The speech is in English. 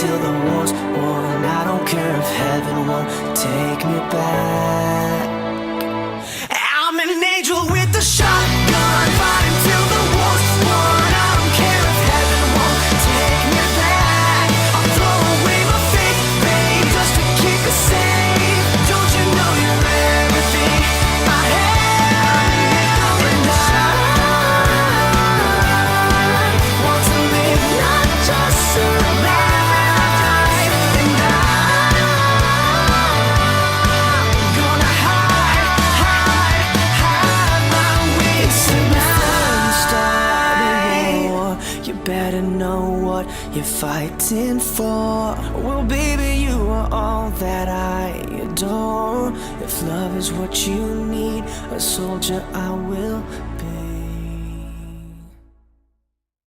till the war's won. I don't care if heaven won't take me back. I'm an angel with a shotgun, fighting till the war's won. I don't care if heaven won't take me back. I'll throw away my faith, babe, just to keep it safe. Don't you know you're everything I have? And I want to live, not just survive. And I'm gonna hide my wits tonight. Starting war, you better know what you're fighting for. Well, baby, you are all that I adore. If love is what you need, a soldier I will